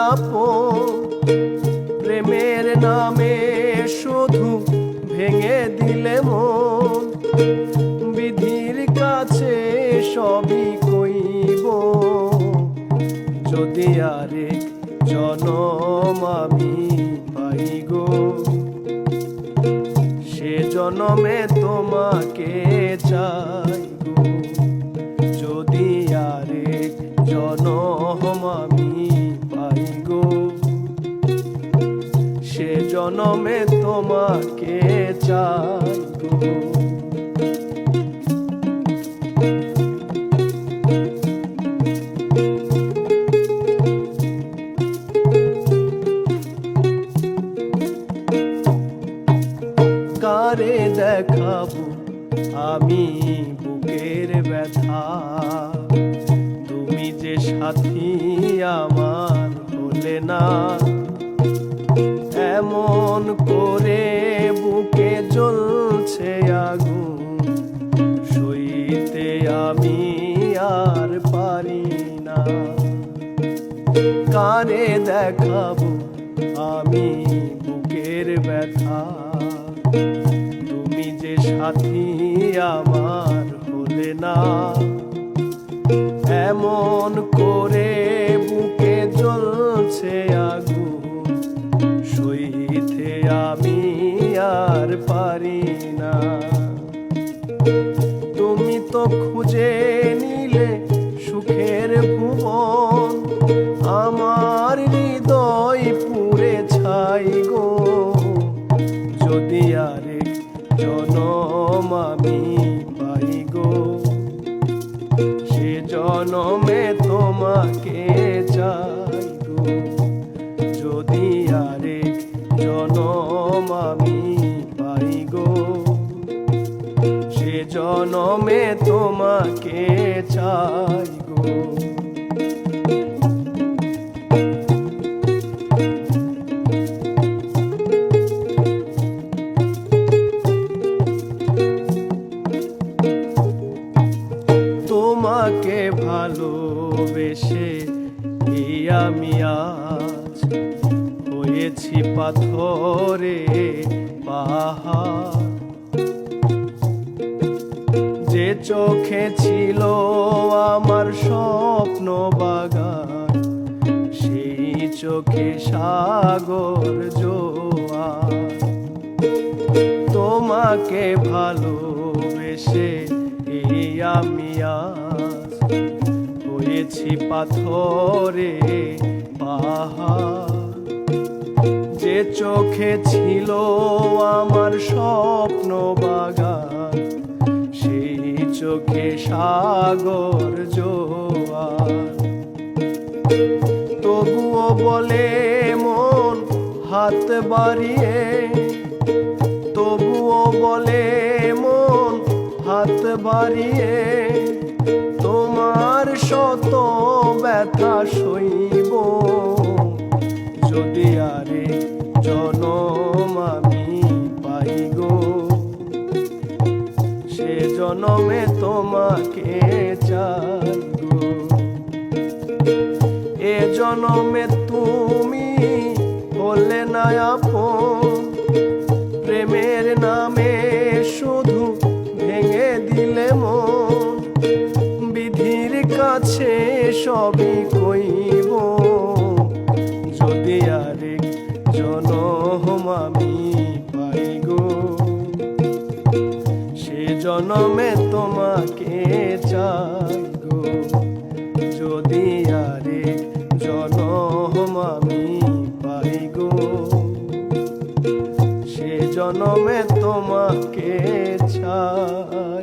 আপন, প্রেমের নামে শুধু ভেঙে দিলে মন। বিধির কাছে সবই কইব, যদি আরেক জনম আমি পাই গো, সে জনমে তোমাকে চাই গো। যদি আরেক জনম আমি পাই গো, সে জনমে তোমাকে চাই গো। কারে দেখাবো আমি বুকের ব্যথা, তুমি যে সাথী আমার হলে না। এমন করে বুকে জ্বলছে আগুন, সইতে আমি আর পারি না। কারে দেখাবো আমি বুকের ব্যথা, তুমি যে সাথী আমার হলে না। এমন করে বুকে জ্বলছে আগুন, সইতে আমি আর পারি না। তুমি তো খুঁজে নিলে সুখের ভুবন, আমার হৃদয় পুড়ে ছাই গো। যদি আরেক জনম আমি পাই গো, সে জনমে তোমাকে চাই গো। যদি আরেক জনম আমি পাই গো, সে জনমে তোমাকে চাই গো। তোমাকে ভালোবেসে এই আমি আজ হয়েছি পাথরে পাহাড়। যে চোখে ছিল আমার স্বপ্ন বাগান, সেই চোখে সাগর জোয়ার। তোমাকে ভালোবেসে এই আমি আজ হয়েছি পাথরে পাহাড়। যে চোখে ছিল আমার স্বপ্ন বাগান, সেই চোখে সাগর জোয়ার। তবুও বলে মন হাত বাড়িয়ে, তবুও বলে মন হাত বাড়িয়ে, তোমার শত ব্যথা সইব। যদি আরেক জনম আমি পাই গো, সে জনমে তোমাকে চাই গো। এ জনমে তুমি হলে না আপন, প্রেমের নামে শুধু ভেঙে দিলে মন। বিধির কাছে সবই কইব, যদি আরেক জনম আমি পাই গো, সে জনমে তোমাকে চাই গো। যদি আরেক জনম আমি পাই গো, সে জনমে তোমাকে চাই।